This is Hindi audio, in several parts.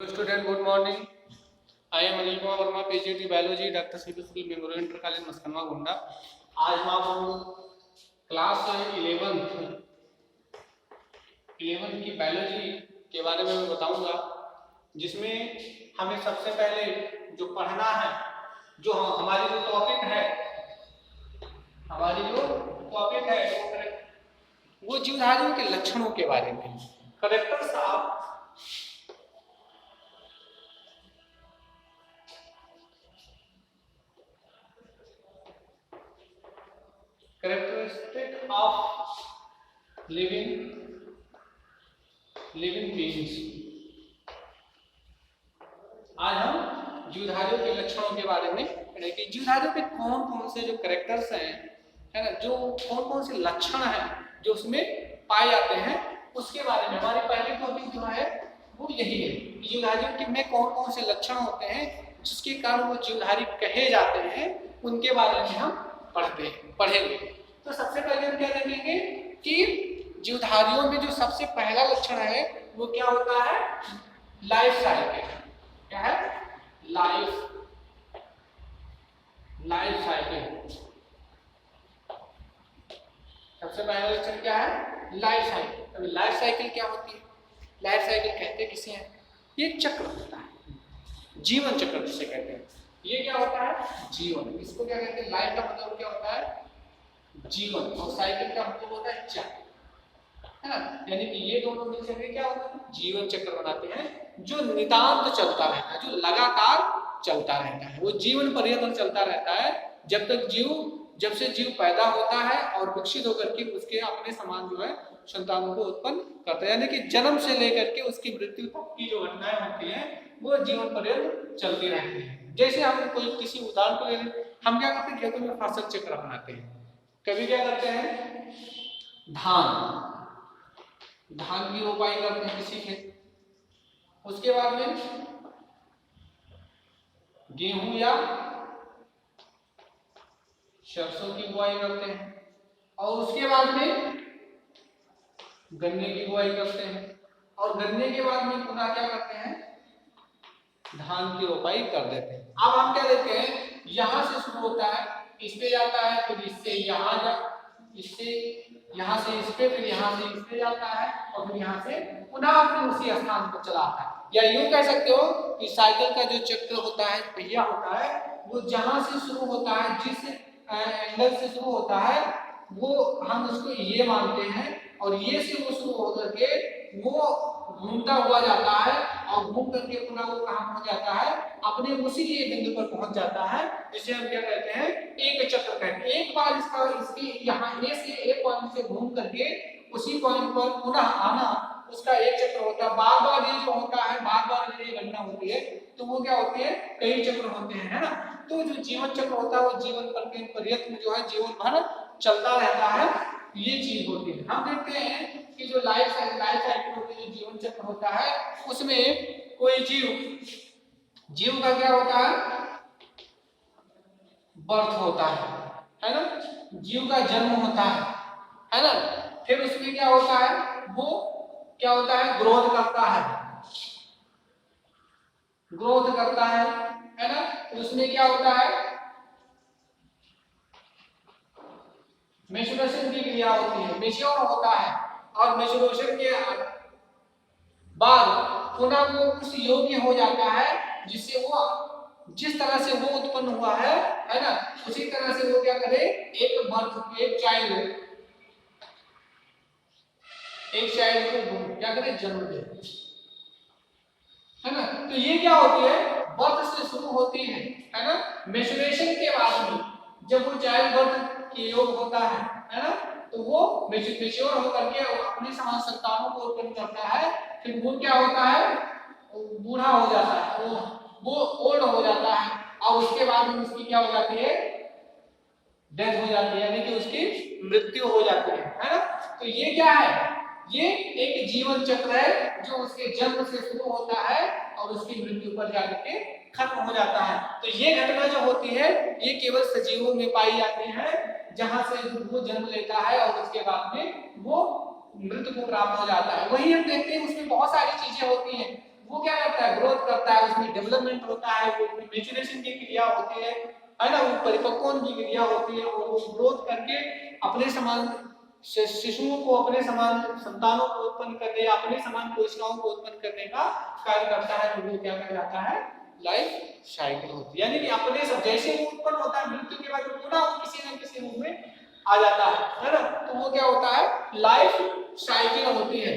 Student, good morning. I am Anil Kumar Verma, PhD Biology, Dr. CP School, Memorial Inter College, मस्कनवा Gonda. आज मैं आपको क्लास 11 की बायोलॉजी के बारे में मैं बताऊंगा, जिसमें हमें सबसे पहले जो पढ़ना है, जो हमारी जो टॉपिक है वो जीवधारियों के लक्षणों के बारे में, characters of characteristic of living beings। आज हम जीवधारियों के लक्षणों के बारे में पढ़ेंगे कि जीवधारियों के कौन कौन से जो कैरेक्टर्स हैं, है ना, जो कौन कौन से लक्षण हैं जो उसमें पाए जाते हैं, उसके बारे में हमारी पहली टॉपिक जो है वो यही है। जीवधारियों में कौन कौन से लक्षण होते हैं जिसके कारण वो जीवधारी कहे जाते हैं, उनके बारे में हम पढ़ेंगे। तो सबसे पहले हम क्या देखेंगे कि जीवधारियों में जो सबसे पहला लक्षण है वो क्या होता है, लाइफ साइकिल। क्या है? Life cycle. सबसे पहला लक्षण क्या है? Life cycle. अभी लाइफ साइकिल क्या होती है? लाइफ साइकिल कहते किसे हैं? ये चक्र होता है, जीवन चक्र जिसे कहते हैं। ये क्या होता है? जीवन। इसको क्या कहते हैं? लाइफ का मतलब क्या होता है? जीवन। और साइकिल का मतलब होता है चक्र, है ना। यानी कि ये दोनों मिलकर के क्या होता है? जीवन चक्र बनाते हैं, जो नितांत चलता रहता है, जो लगातार चलता रहता है। वो जीवन पर्यंत चलता रहता है जब से जीव पैदा होता है और विकसित होकर के उसके अपने समान जो है संतानों को उत्पन्न करता है। यानी कि जन्म से लेकर के उसकी मृत्यु तक की जो घटनाएं होती हैं वो जीवन पर्यंत चलती रहती है। जैसे हम कोई किसी उदाहरण को ले लें, हम क्या करते हैं? खेतों में फसल चक्र अपनाते हैं। कभी क्या करते हैं? धान की रोपाई करते हैं किसी खेत, उसके बाद में गेहूं या सरसों की बुआई करते हैं, और उसके बाद में गन्ने की बुआई करते हैं, और गन्ने के बाद में पुनः क्या करते हैं? धान की रोपाई कर देते हैं। अब हम क्या देखते हैं, यहां से शुरू होता है, इस पे जाता है, फिर इससे यहाँ से इस पे, फिर यहाँ से इस पे जाता है, और फिर यहाँ से पुनः फिर उसी स्थान पर चला आता है। या यूं कह सकते हो कि साइकिल का जो चक्र होता है, पहिया होता है, वो जहां से शुरू होता है, जिस एंगल से शुरू होता है, वो हम उसको ये मानते हैं, और ये से वो शुरू होकर के वो घूमता हुआ जाता है, और घूम करके पुनः वो कहाँ पहुंच जाता है? अपने उसी बिंदु पर पहुंच जाता है, जिसे हम क्या कहते हैं? एक चक्र कहते हैं। एक बार इसकी यहाँ ए से एक पॉइंट से घूम करके उसी पॉइंट पर पुनः आना, उसका एक चक्र होता है। बार बार ये जो होता है, बार बार ये घटना होती है, तो वो क्या होती है? कई चक्र होते हैं, है ना। तो जो जीवन चक्र होता है वो जीवन पर्यंत में जो है जीवन भर चलता रहता है, ये चीज होती है। हम देखते हैं कि जो लाइफ साइकिल होती है, जो जीवन चक्र होता है, उसमें कोई जीव का क्या होता है? बर्थ होता है ना। जीव का जन्म होता है ना। फिर उसमें क्या होता है? वो क्या होता है? ग्रोथ करता है ना। उसमें क्या होता है? मैच्योरेशन की क्रिया होती है, मैच्योर होता है, और मैच्योरेशन के बाद पुनः वो उस योग्य हो जाता है जिससे वो जिस तरह से वो उत्पन्न हुआ है ना, उसी तरह से वो क्या करे? एक चाइल्ड को क्या करे? जन्म दे, है ना। तो ये क्या होती है? बर्थ से शुरू होती है ना। मैच्योरेशन के बाद में जब वो चाइल्ड बर्थ के योग होता है ना, तो वो मैच्योर होकर के अपने समान संतानों को उत्पन्न करता है। फिर वो क्या होता है? बूढ़ा हो जाता है, वो ओल्ड हो जाता है, और उसके बाद में उसकी क्या हो जाती है? डेथ हो जाती है, यानी कि उसकी मृत्यु हो जाती है ना। तो ये क्या है? ये एक जीवन चक्र है जो उसके जन्म से शुरू होता है और उसकी मृत्यु पर जाकर के खत्म हो जाता है। तो ये घटना जो होती है ये केवल सजीवों में पाई जाती है, जहां से वो जन्म लेता है और उसके बाद में वो मृत्यु को प्राप्त हो जाता है। वही हम देखते हैं उसमें बहुत सारी चीजें होती हैं, वो क्या करता है, ग्रोथ करता है, उसमें डेवलपमेंट होता है, वो मैच्योरेशन की क्रिया होती है ना, वो परिपक्वन की क्रिया होती है, और वो ग्रोथ करके अपने समान शिशुओं को, अपने समान संतानों को उत्पन्न करने या अपने समान कोशिकाओं को उत्पन्न करने का कार्य करता है, तो वो क्या कहलाता है, लाइफ साइकिल होती है। यानी कि अपने सब जैसे वो उत्पन्न होता है, मृत्यु के बाद पूरा किसी न किसी रूप में आ जाता है ना, तो वो क्या होता है, लाइफ साइकिल होती है।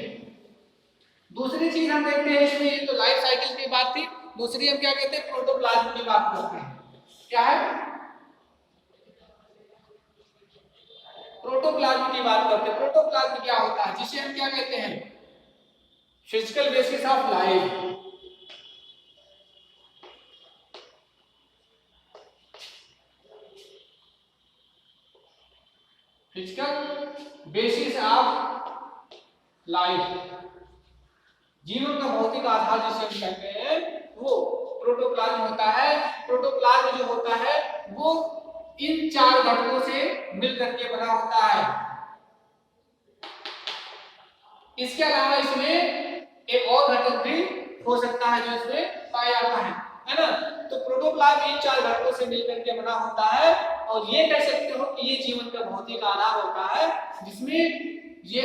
दूसरी चीज हम देखते हैं इसमें, तो लाइफ साइकिल की बात थी, दूसरी हम क्या कहते हैं, प्रोटोप्लाज्म की बात करते हैं। क्या है, प्रोटोप्लाज्म की बात करते हैं। प्रोटोप्लाज्म क्या होता है, जिसे हम क्या कहते हैं, physical basis of life. Physical basis of life, जीवन का भौतिक आधार जिसे हम कहते हैं, वो प्रोटोप्लाज्म होता है। प्रोटोप्लाज्म जो होता है वो इन 4 घटकों से मिलकर के बना होता है। इसके अलावा इसमें एक और घटक भी हो सकता है जो इसमें पाया जाता है ना। तो प्रोटोप्लाज्म इन 4 घटकों से मिलकर के बना होता है, और ये कह सकते हो कि ये जीवन का भौतिक आधार होता है, जिसमें ये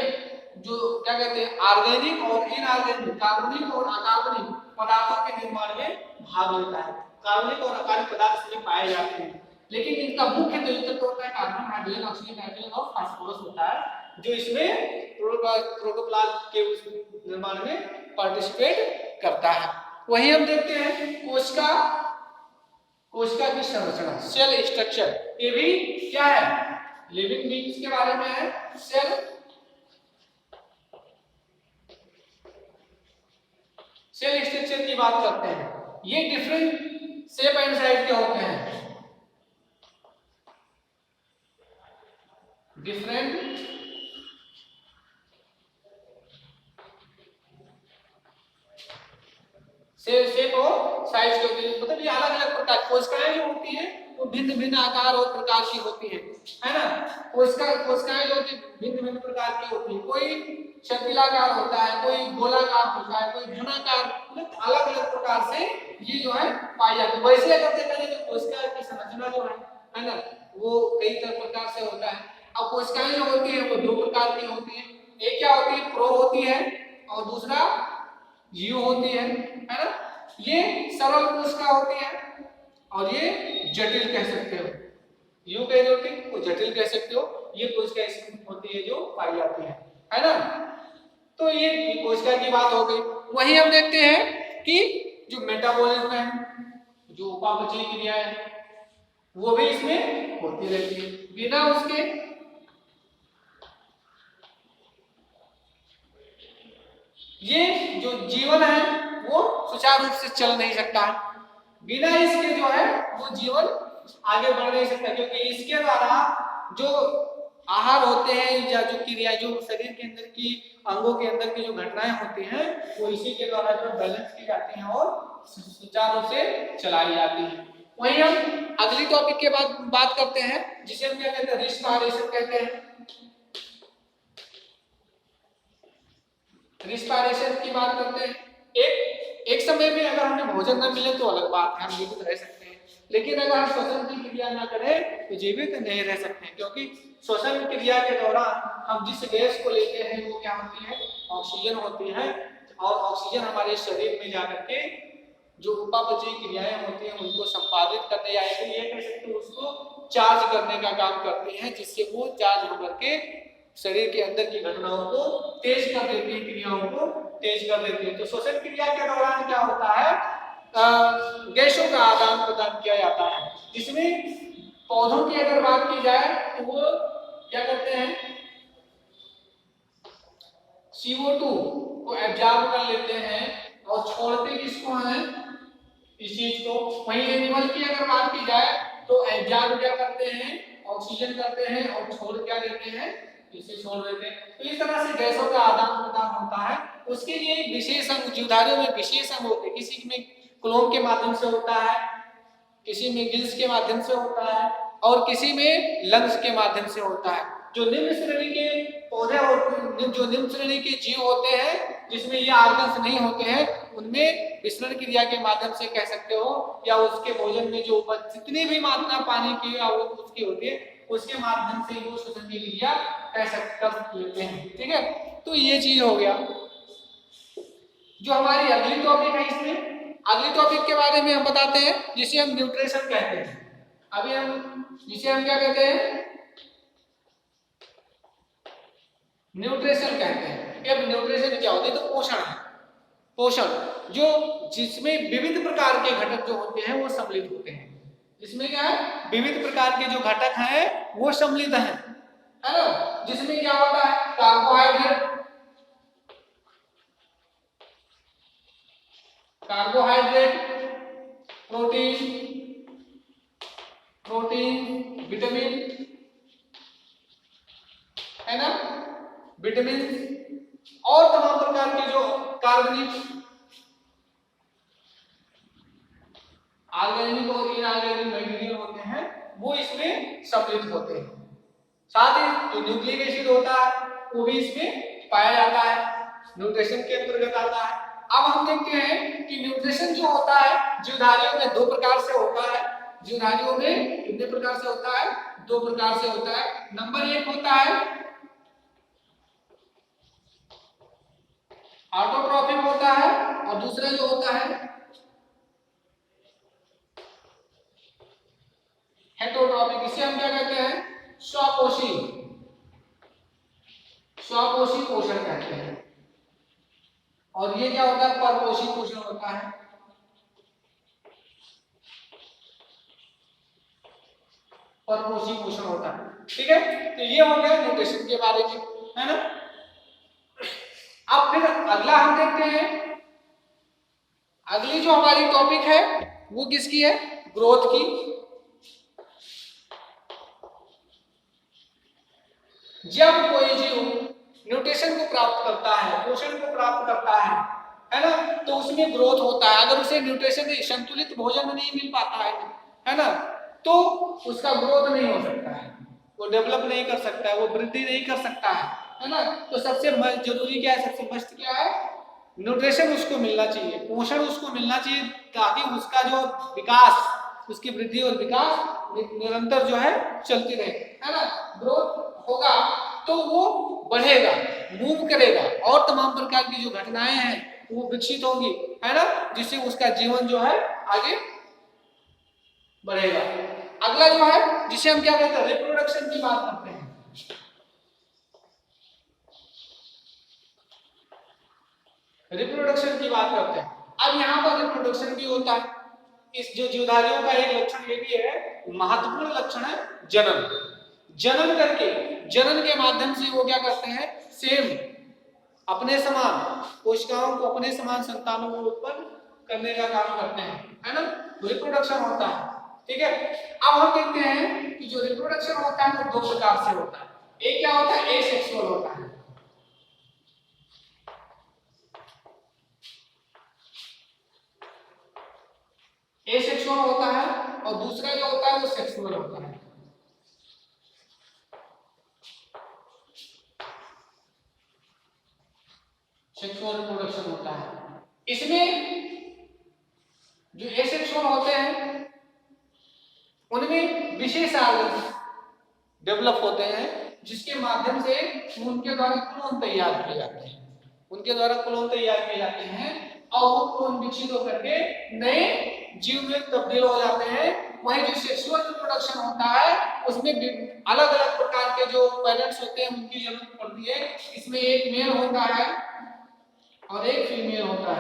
जो क्या कहते हैं, ऑर्गेनिक और इनऑर्गेनिक, कार्बनिक और अकार्बनिक पदार्थों के निर्माण में भाग लेता है। कार्बनिक और अकार्बनिक पदार्थ इसमें पाए जाते हैं, लेकिन इनका मुख्य तत्व होता है कार्बन, हाइड्रोजन, ऑक्सीजन, नाइट्रोजन और फास्फोरस होता है, जो इसमें प्रोटोप्लाज्म के उस निर्माण में पार्टिसिपेट करता है। वही हम देखते हैं कोशिका की संरचना, सेल स्ट्रक्चर, ये भी क्या है, लिविंग बीइंग्स के बारे में है। सेल स्ट्रक्चर की बात करते हैं, ये डिफरेंट शेप एंड साइज के होते हैं, डिफरेंट शेप और साइज के होते हैं, मतलब ये अलग अलग प्रकार कोशिकाएं जो होती हैं वो भिन्न भिन्न आकार और प्रकार की होती है ना। कोशिकाएं जो होती है भिन्न भिन्न प्रकार की होती है, कोई शर्कीलाकार होता है, कोई गोलाकार होता है, कोई घनाकार, मतलब अलग अलग प्रकार से ये जो है पाई जाती है। वैसे अगर देखा जाए तो कोशिका की संरचना जो है ना, वो कई तरह प्रकार से होता है। अब कोशिकाएं जो होती है वो 2 प्रकार की होती है, एक क्या होती है, प्रो होती है, और दूसरा जीव होती है ना। ये सरल कोशिका होती है और ये जटिल कह सकते हो, यू कैरियोटिक को जटिल कह सकते हो। ये कोशिका ऐसी होती है जो पाई जाती है ना। तो ये कोशिका की बात हो गई। वही हम देखते हैं कि जो मेटाबॉलिज्म है, जो उपापचयी क्रिया है, वो भी इसमें होती रहती है। बिना उसके ये जो जीवन है वो सुचारू रूप से चल नहीं सकता है, बिना इसके जो है वो जीवन आगे बढ़ नहीं सकता, क्योंकि इसके द्वारा जो आहार होते हैं या जो क्रिया, जो शरीर के अंदर की अंगों के अंदर की जो घटनाएं होती हैं, वो इसी के द्वारा जो बैलेंस की जाती हैं और सुचारू रूप से चलाई जाती हैं। वहीं हम अगली टॉपिक के बाद बात करते हैं, जिसे हम क्या कहते हैं, रिस्पायरेशन कहते हैं। रिस्पायरेशन की बात करते हैं। एक समय में अगर हमें भोजन न मिले तो अलग बात है, हम जीवित रह सकते हैं, लेकिन अगर हम श्वसन की क्रिया ना करें तो जीवित नहीं रह सकते हैं, क्योंकि श्वसन क्रिया के दौरान हम जिस गैस को लेते हैं वो क्या होती है, ऑक्सीजन होती है, और ऑक्सीजन हमारे शरीर में जाकर के जो उपापचयी क्रियाएं होती हैं उनको संपादित करने या ये कह सकते हैं उसको चार्ज करने का काम करती हैं, जिससे वो चार्ज होकर के शरीर के अंदर की घटनाओं को तेज कर देती है, क्रियाओं को तेज कर देती है। तो श्वसन क्रिया के दौरान क्या होता है, गैसों का आदान प्रदान किया जाता है, जिसमें पौधों की अगर बात की जाए तो वो क्या करते हैं, CO2 को एब्जॉर्ब कर लेते हैं और छोड़ते किसको हैं, इस चीज को। वहीं एनिमल की अगर बात की जाए तो एब्जॉर्ब क्या करते हैं, ऑक्सीजन करते हैं, और छोड़ क्या देते हैं, इसे छोड़ देते हैं। तो इस तरह से गैसों का आदान प्रदान होता है। उसके लिए एक विशेष अंग, जीवधारियों में विशेष अंग होते हैं, किसी में क्लोम के माध्यम से होता है, किसी में गिल्स के माध्यम से होता है, और किसी में लंग्स के माध्यम से होता है। जो निम्न श्रेणी के पौधे होते हैं, जो निम्न श्रेणी के जीव होते हैं जिसमें ये ऑर्गन्स नहीं होते हैं, उनमें विसरण क्रिया के माध्यम से कह सकते हो, या उसके भोजन में जो जितनी भी मात्रा पानी की उसकी होती है उसके माध्यम से वो श्वसन की क्रिया कर लेते हैं। ठीक है, तो ये चीज हो गया। जो हमारी अगली टॉपिक है, इसमें अगली टॉपिक के बारे में हम बताते हैं जिसे हम न्यूट्रिशन कहते हैं। अभी हम जिसे हम क्या कहते हैं, न्यूट्रिशन कहते हैं। अब न्यूट्रिशन क्या होता है, तो पोषण है। पोषण जो जिसमें विविध प्रकार के घटक जो होते हैं वो सम्मिलित होते हैं। जिसमें क्या है, विविध प्रकार के जो घटक हैं वो सम्मिलित हैं, है ना। जिसमें क्या होता है, कार्बोहाइड्रेट, प्रोटीन, विटामिन, है ना, विटामिन और तमाम प्रकार के जो कार्बनिक, ऑर्गेनिक और इनऑर्गेनिक मटेरियल होते हैं वो इसमें सम्मिलित होते हैं। साथ ही जो न्यूक्लिक एसिड होता है वो भी इसमें पाया जाता है, न्यूट्रिशन के अंतर्गत आता है। अब हम देखते हैं कि न्यूट्रिशन जो होता है जीवधारियों में दो प्रकार से होता है। जीवधारियों में कितने प्रकार से होता है, दो प्रकार से होता है। नंबर एक होता है ऑटोट्रॉफिक होता है, और दूसरा जो होता है हेटरोट्रॉफिक। इसे हम क्या कहते हैं, स्वपोषी पोषण कहते हैं। और ये क्या होता है, परपोषी पोषण होता है। परपोषी पोषण होता है। ठीक है, तो ये हो गया न्यूट्रिशन के बारे में, है ना। अब फिर अगला हम देखते हैं, अगली जो हमारी टॉपिक है वो किसकी है, ग्रोथ की। जब कोई जीव न्यूट्रिशन को प्राप्त करता है, पोषण को प्राप्त करता है ना, तो उसमें ग्रोथ होता है। अगर उसे न्यूट्रिशन संतुलित भोजन नहीं मिल पाता है ना, तो उसका ग्रोथ नहीं हो सकता है, वो डेवलप नहीं कर सकता है, वो वृद्धि नहीं कर सकता है ना। तो सबसे जरूरी क्या है, सबसे मस्त क्या है, न्यूट्रिशन उसको मिलना चाहिए, पोषण उसको मिलना चाहिए, ताकि उसका जो विकास, उसकी वृद्धि और विकास निरंतर जो है चलती रहे, है ना। ग्रोथ होगा तो वो बढ़ेगा, मूव करेगा, और तमाम प्रकार की जो घटनाएं हैं वो विकसित होंगी, है ना, जिससे उसका जीवन जो है आगे बढ़ेगा। अगला जो है जिसे हम क्या कहते हैं, रिप्रोडक्शन की बात करते हैं। रिप्रोडक्शन की बात करते हैं। अब यहाँ पर रिप्रोडक्शन भी होता है। इस जो जीवधारियों का एक लक्षण ये भी है, महत्वपूर्ण लक्षण है जनन। जनन के माध्यम से वो क्या करते हैं, सेम अपने समान कोशिकाओं को, अपने समान संतानों को उत्पन्न करने का काम करते हैं, है ना। रिप्रोडक्शन होता है। ठीक है, अब हम देखते हैं कि जो रिप्रोडक्शन होता है वो दो प्रकार से होता है। एक क्या होता है, एसेक्सुअल होता है। एसेक्सुअल होता है, और दूसरा जो होता है वो सेक्सुअल होता है। सेक्सुअल रिप्रोडक्शन होता है। इसमें जो एसेक्सुअल होते हैं उनमें विशेष ऑर्गन डेवलप होते हैं, जिसके माध्यम से उनके द्वारा क्लोन तैयार किए जाते हैं, और वो क्लोन विकसित होकर के नए जीव में तब्दील हो जाते हैं। वही जो सेक्सुअल रिप्रोडक्शन होता है उसमें अलग अलग प्रकार के जो पेरेंट्स होते हैं उनकी जरूरत पड़ती है। इसमें एक मेल होता है और एक फीमेल होता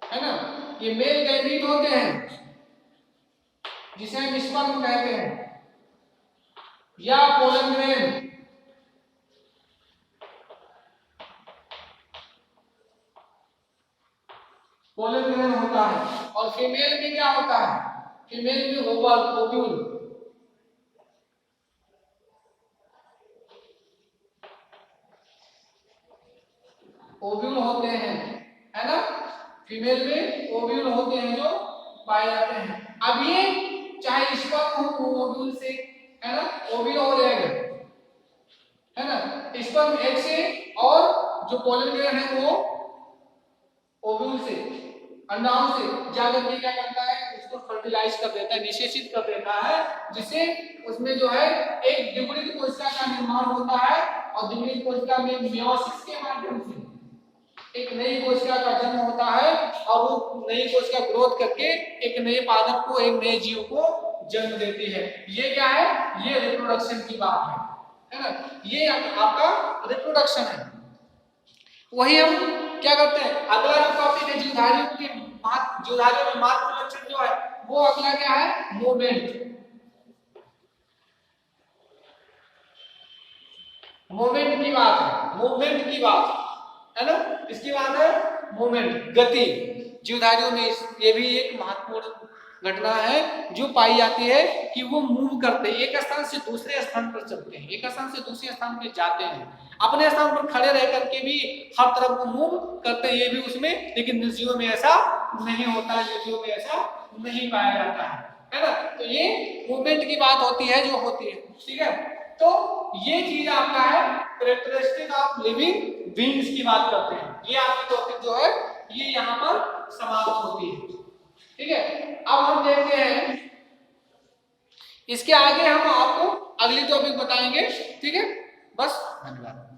है ना। ये मेल गैमीट होते हैं जिसे हम स्पर्म कहते हैं, या पोलन ग्रेन, होता है। और फीमेल में क्या होता है, फीमेल में ओव्यूल, ओव्यूल होते हैं, है ना। फीमेल में ओव्यूल होते हैं जो पाए जाते हैं। अब ये चाहे स्पर्म हो ओव्यूल से, है ना, ओव्यूल और एग, है ना, स्पर्म एग से और जो पोलन ग्रेन है वो ओव्यूल से, अंडाणु से जाकर के क्या करता है, उसको फर्टिलाइज कर देता है, निषेचित कर देता है, जिससे उसमें जो है एक द्विगुणित कोशिका का निर्माण होता है और द्विगुणित कोशिका में मेयोसिस के माध्यम से एक नई कोशिका का जन्म होता है और वो नई कोशिका ग्रोथ करके एक नए पादप को, एक नए जीव को जन्म देती है। ये क्या है, ये रिप्रोडक्शन की बात है ना, ये आपका रिप्रोडक्शन है। वही हम क्या करते हैं, अगला जो टॉपिक है जीवधारियों के जीवधारियों में महत्वपूर्ण लक्षण जो है वो अगला क्या है, मूवमेंट। मूवमेंट की बात है, मूवमेंट की बात है ना, इसकी बात है मूवमेंट, गति। जीवधारियों में ये भी एक महत्वपूर्ण घटना है जो पाई जाती है कि वो मूव करते हैं, एक स्थान से दूसरे स्थान पर चलते हैं, एक स्थान से दूसरे स्थान पर जाते हैं, अपने स्थान पर खड़े रह करके भी हर तरफ को मूव करते हैं, ये भी उसमें, लेकिन निर्जीवों में ऐसा नहीं होता है, निर्जीवों में ऐसा नहीं पाया जाता है ना। तो ये मूवमेंट की बात होती है जो होती है, ठीक है। तो ये चीज आपका है कैरेक्टरिस्टिक ऑफ लिविंग बीइंग्स की बात करते हैं, ये आपकी टॉपिक जो है ये यहाँ पर समाप्त होती है, ठीक है। अब हम देखते हैं इसके आगे हम आपको अगली टॉपिक बताएंगे, ठीक है। बस धन्यवाद।